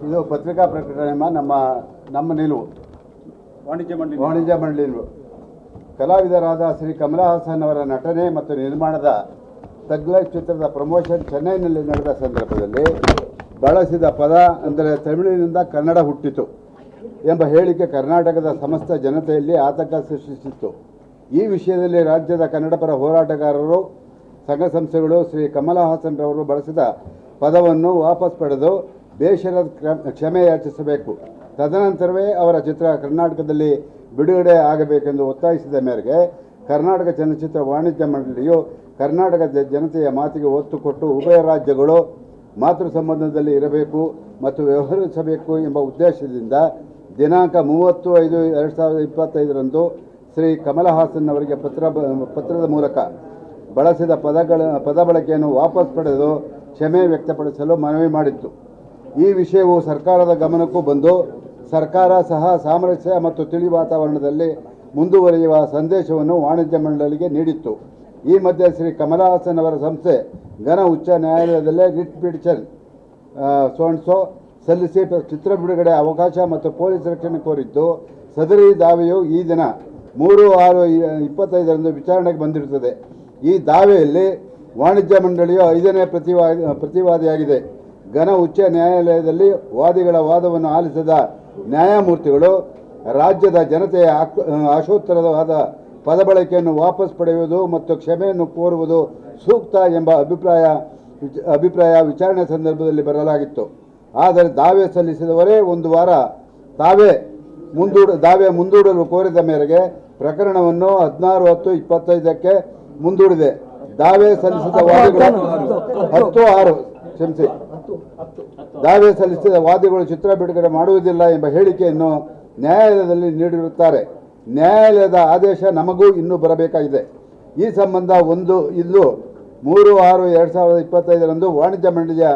ಇದು ಪತ್ರಿಕಾ ಪ್ರಕಟಣೆ ನಮ್ಮ ನಿಲುವು ವಾಣಿಜ್ಯ ಮಂಡಳಿ ನಿಲುವು. ಕಲಾವಿದರಾದ ಶ್ರೀ ಕಮಲ ಹಾಸನ್ ಅವರ ನಟನೆ ಮತ್ತು ನಿರ್ಮಾಣದ ತಗ್ ಲೈಫ್ ಚಿತ್ರದ ಪ್ರಮೋಷನ್ ಚೆನ್ನೈನಲ್ಲಿ ನಡೆದ ಸಂದರ್ಭದಲ್ಲಿ ಬಳಸಿದ ಪದ ಅಂದರೆ ತಮಿಳಿನಿಂದ ಕನ್ನಡ ಹುಟ್ಟಿತು ಎಂಬ ಹೇಳಿಕೆ ಕರ್ನಾಟಕದ ಸಮಸ್ತ ಜನತೆಯಲ್ಲಿ ಆತಂಕ ಸೃಷ್ಟಿಸಿತ್ತು. ಈ ವಿಷಯದಲ್ಲಿ ರಾಜ್ಯದ ಕನ್ನಡಪರ ಹೋರಾಟಗಾರರು, ಸಂಘ ಸಂಸ್ಥೆಗಳು ಶ್ರೀ ಕಮಲ ಹಾಸನ್ ರವರು ಬಳಸಿದ ಪದವನ್ನು ವಾಪಸ್ ಪಡೆದು ಬೇಷರದ ಕ್ಷಮೆ ಯಾಚಿಸಬೇಕು. ತದನಂತರವೇ ಅವರ ಚಿತ್ರ ಕರ್ನಾಟಕದಲ್ಲಿ ಬಿಡುಗಡೆ ಆಗಬೇಕೆಂದು ಒತ್ತಾಯಿಸಿದ ಮೇರೆಗೆ ಕರ್ನಾಟಕ ಚಲನಚಿತ್ರ ವಾಣಿಜ್ಯ ಮಂಡಳಿಯು ಕರ್ನಾಟಕದ ಜನತೆಯ ಮಾತಿಗೆ ಒತ್ತು ಕೊಟ್ಟು ಉಭಯ ರಾಜ್ಯಗಳು ಮಾತೃ ಸಂಬಂಧದಲ್ಲಿ ಇರಬೇಕು ಮತ್ತು ವ್ಯವಹರಿಸಬೇಕು ಎಂಬ ಉದ್ದೇಶದಿಂದ ದಿನಾಂಕ 30/5/2025 ಶ್ರೀ ಕಮಲ ಹಾಸನ್ ಅವರಿಗೆ ಪತ್ರದ ಮೂಲಕ ಬಳಸಿದ ಪದ ಬಳಕೆಯನ್ನು ವಾಪಸ್ ಪಡೆದು ಕ್ಷಮೆ ವ್ಯಕ್ತಪಡಿಸಲು ಮನವಿ ಮಾಡಿತ್ತು. ಈ ವಿಷಯವು ಸರ್ಕಾರದ ಗಮನಕ್ಕೂ ಬಂದು ಸರ್ಕಾರ ಸಹ ಸಾಮರಸ್ಯ ಮತ್ತು ತಿಳಿ ವಾತಾವರಣದಲ್ಲಿ ಮುಂದುವರಿಯುವ ಸಂದೇಶವನ್ನು ವಾಣಿಜ್ಯ ಮಂಡಳಿಗೆ ನೀಡಿತ್ತು. ಈ ಮಧ್ಯೆ ಶ್ರೀ ಕಮಲ ಹಾಸನ್ ಅವರ ಸಂಸ್ಥೆ ಘನ ಉಚ್ಚ ನ್ಯಾಯಾಲಯದಲ್ಲೇ ರಿಟ್ ಪಿಟಿಷನ್ ಸಲ್ಲಿಸಿ ಚಿತ್ರ ಬಿಡುಗಡೆ ಅವಕಾಶ ಮತ್ತು ಪೊಲೀಸ್ ರಕ್ಷಣೆ ಕೋರಿದ್ದು, ಸದರಿ ದಾವೆಯು ಈ ದಿನ 3/6/25 ವಿಚಾರಣೆಗೆ ಬಂದಿರುತ್ತದೆ. ಈ ದಾವೆಯಲ್ಲಿ ವಾಣಿಜ್ಯ ಮಂಡಳಿಯು 5ನೇ ಪ್ರತಿವಾದಿಯಾಗಿದೆ. ಘನ ಉಚ್ಚ ನ್ಯಾಯಾಲಯದಲ್ಲಿ ವಾದಿಗಳ ವಾದವನ್ನು ಆಲಿಸಿದ ನ್ಯಾಯಮೂರ್ತಿಗಳು ರಾಜ್ಯದ ಜನತೆಯ ಆಶೋತ್ತರವಾದ ಪದ ಬಳಕೆಯನ್ನು ವಾಪಸ್ ಪಡೆಯುವುದು ಮತ್ತು ಕ್ಷಮೆಯನ್ನು ಕೋರುವುದು ಸೂಕ್ತ ಎಂಬ ಅಭಿಪ್ರಾಯ ವಿಚಾರಣೆ ಸಂದರ್ಭದಲ್ಲಿ ಬರಲಾಗಿತ್ತು. ಆದರೆ ದಾವೆ ಸಲ್ಲಿಸಿದವರೇ ಒಂದು ವಾರ ದಾವೆ ಮುಂದೂಡಲು ಕೋರಿದ ಮೇರೆಗೆ ಪ್ರಕರಣವನ್ನು 16/10/25 ಮುಂದೂಡಿದೆ. ದಾವೆ ಸಲ್ಲಿಸಿದ ವಾದಿಗಳು ಚಿತ್ರ ಬಿಡುಗಡೆ ಮಾಡುವುದಿಲ್ಲ ಎಂಬ ಹೇಳಿಕೆಯನ್ನು ನ್ಯಾಯಾಲಯದಲ್ಲಿ ನೀಡಿರುತ್ತಾರೆ. ನ್ಯಾಯಾಲಯದ ಆದೇಶ ನಮಗೂ ಇನ್ನೂ ಬರಬೇಕಾಗಿದೆ. ಈ ಸಂಬಂಧ 3/6/2025 ವಾಣಿಜ್ಯ ಮಂಡಳಿಯ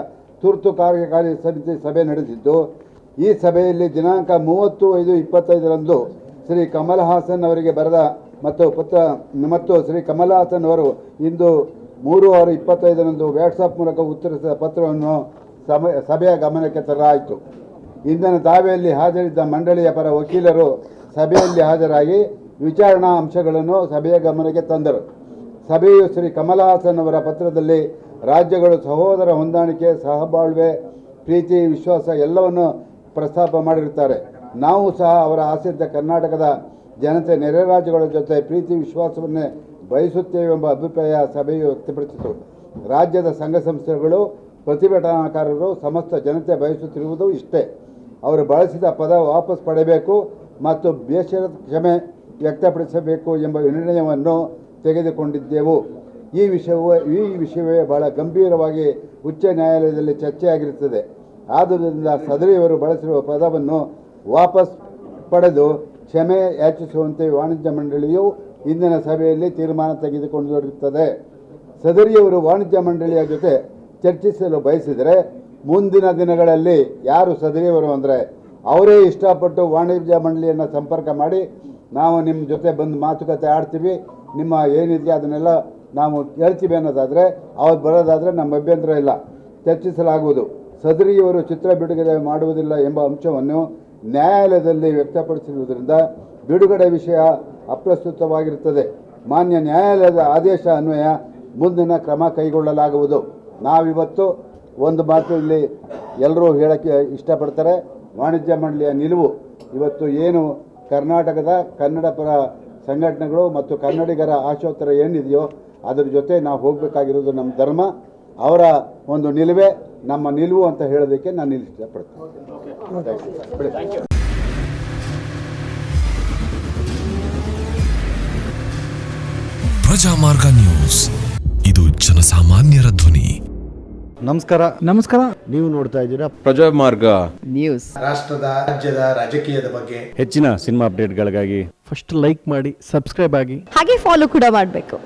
ತುರ್ತು ಕಾರ್ಯಕಾರಿ ಸಮಿತಿ ಸಭೆ ನಡೆದಿದ್ದು, ಈ ಸಭೆಯಲ್ಲಿ ದಿನಾಂಕ 30/5/25 ಶ್ರೀ ಕಮಲ್ ಹಾಸನ್ ಅವರಿಗೆ ಬರೆದ ಮತ್ತು ಶ್ರೀ ಕಮಲ್ ಹಾಸನ್ ಅವರು ಇಂದು 3/6/25 ವ್ಯಾಟ್ಸಪ್ ಮೂಲಕ ಉತ್ತರಿಸಿದ ಪತ್ರವನ್ನು ಸಭೆಯ ಗಮನಕ್ಕೆ ತರಲಾಯಿತು. ಇಂದಿನ ದಾವೆಯಲ್ಲಿ ಹಾಜರಿದ್ದ ಮಂಡಳಿಯ ಪರ ವಕೀಲರು ಸಭೆಯಲ್ಲಿ ಹಾಜರಾಗಿ ವಿಚಾರಣಾ ಅಂಶಗಳನ್ನು ಸಭೆಯ ಗಮನಕ್ಕೆ ತಂದರು. ಸಭೆಯು ಶ್ರೀ ಕಮಲ್ ಹಾಸನ್ ಅವರ ಪತ್ರದಲ್ಲಿ ರಾಜ್ಯಗಳು ಸಹೋದರ ಹೊಂದಾಣಿಕೆ, ಸಹಬಾಳ್ವೆ, ಪ್ರೀತಿ, ವಿಶ್ವಾಸ ಎಲ್ಲವನ್ನು ಪ್ರಸ್ತಾಪ ಮಾಡಿರುತ್ತಾರೆ. ನಾವು ಸಹ ಅವರ ಆಸೆಯಿಂದ ಕರ್ನಾಟಕದ ಜನತೆ ನೆರೆ ರಾಜ್ಯಗಳ ಜೊತೆ ಪ್ರೀತಿ ವಿಶ್ವಾಸವನ್ನೇ ಬಯಸುತ್ತೇವೆ ಎಂಬ ಅಭಿಪ್ರಾಯ ಸಭೆಯು ವ್ಯಕ್ತಪಡಿಸಿತು. ರಾಜ್ಯದ ಸಂಘ ಸಂಸ್ಥೆಗಳು, ಪ್ರತಿಭಟನಾಕಾರರು, ಸಮಸ್ತ ಜನತೆ ಬಯಸುತ್ತಿರುವುದು ಇಷ್ಟೇ. ಅವರು ಬಳಸಿದ ಪದ ವಾಪಸ್ ಪಡೆಯಬೇಕು ಮತ್ತು ಬೇಷರತ್ ಕ್ಷಮೆ ವ್ಯಕ್ತಪಡಿಸಬೇಕು ಎಂಬ ನಿರ್ಣಯವನ್ನು ತೆಗೆದುಕೊಂಡಿದ್ದೆವು. ಈ ವಿಷಯವೇ ಬಹಳ ಗಂಭೀರವಾಗಿ ಉಚ್ಚ ನ್ಯಾಯಾಲಯದಲ್ಲಿ ಚರ್ಚೆಯಾಗಿರುತ್ತದೆ. ಆದುದರಿಂದ ಸದರಿಯವರು ಬಳಸಿರುವ ಪದವನ್ನು ವಾಪಸ್ ಪಡೆದು ಕ್ಷಮೆ ಯಾಚಿಸುವಂತೆ ವಾಣಿಜ್ಯ ಮಂಡಳಿಯು ಇಂದಿನ ಸಭೆಯಲ್ಲಿ ತೀರ್ಮಾನ ತೆಗೆದುಕೊಂಡಿರುತ್ತದೆ. ಸದರಿಯವರು ವಾಣಿಜ್ಯ ಮಂಡಳಿಯ ಜೊತೆ ಚರ್ಚಿಸಲು ಬಯಸಿದರೆ ಮುಂದಿನ ದಿನಗಳಲ್ಲಿ ಯಾರು ಸದರಿಯವರು ಅಂದರೆ ಅವರೇ ಇಷ್ಟಪಟ್ಟು ವಾಣಿಜ್ಯ ಮಂಡಳಿಯನ್ನು ಸಂಪರ್ಕ ಮಾಡಿ ನಾವು ನಿಮ್ಮ ಜೊತೆ ಬಂದು ಮಾತುಕತೆ ಆಡ್ತೀವಿ, ನಿಮ್ಮ ಏನಿದೆಯೋ ಅದನ್ನೆಲ್ಲ ನಾವು ಹೇಳ್ತೀವಿ ಅನ್ನೋದಾದರೆ, ಅವ್ರು ಬರೋದಾದರೆ ನಮ್ಮ ಅಭ್ಯಂತರ ಇಲ್ಲ, ಚರ್ಚಿಸಲಾಗುವುದು. ಸದರಿಯವರು ಚಿತ್ರ ಬಿಡುಗಡೆ ಮಾಡುವುದಿಲ್ಲ ಎಂಬ ಅಂಶವನ್ನು ನ್ಯಾಯಾಲಯದಲ್ಲಿ ವ್ಯಕ್ತಪಡಿಸಿರುವುದರಿಂದ ಬಿಡುಗಡೆ ವಿಷಯ ಅಪ್ರಸ್ತುತವಾಗಿರುತ್ತದೆ. ಮಾನ್ಯ ನ್ಯಾಯಾಲಯದ ಆದೇಶ ಅನ್ವಯ ಮುಂದಿನ ಕ್ರಮ ಕೈಗೊಳ್ಳಲಾಗುವುದು. ನಾವಿವತ್ತು ಒಂದು ಮಾತು ಇಲ್ಲಿ ಎಲ್ಲರೂ ಹೇಳೋಕ್ಕೆ ಇಷ್ಟಪಡ್ತಾರೆ. ವಾಣಿಜ್ಯ ಮಂಡಳಿಯ ನಿಲುವು ಇವತ್ತು ಏನು ಕರ್ನಾಟಕದ ಕನ್ನಡ ಪರ ಸಂಘಟನೆಗಳು ಮತ್ತು ಕನ್ನಡಿಗರ ಆಶೋತ್ತರ ಏನಿದೆಯೋ ಅದರ ಜೊತೆ ನಾವು ಹೋಗಬೇಕಾಗಿರೋದು ನಮ್ಮ ಧರ್ಮ. ಅವರ ಒಂದು ನಿಲುವೇ ನಮ್ಮ ನಿಲುವು ಅಂತ ಹೇಳೋದಕ್ಕೆ ನಾನು ಇಲ್ಲಿ ಇಷ್ಟಪಡ್ತೀನಿ. ಪ್ರಜಾಮಾರ್ಗ ನ್ಯೂಸ್, ಇದು ಜನಸಾಮಾನ್ಯರ ಧ್ವನಿ. ನಮಸ್ಕಾರ. ನೀವು ನೋಡ್ತಾ ಇದ್ದೀರಾ ಪ್ರಜಾಮಾರ್ಗ ನ್ಯೂಸ್. ರಾಷ್ಟ್ರದ, ರಾಜ್ಯದ, ರಾಜಕೀಯದ ಬಗ್ಗೆ ಹೆಚ್ಚಿನ ಸಿನಿಮಾ ಅಪ್ಡೇಟ್ಗಳಿಗಾಗಿ ಫಸ್ಟ್ ಲೈಕ್ ಮಾಡಿ, ಸಬ್ಸ್ಕ್ರೈಬ್ ಆಗಿ, ಹಾಗೆ ಫಾಲೋ ಕೂಡ ಮಾಡಬೇಕು.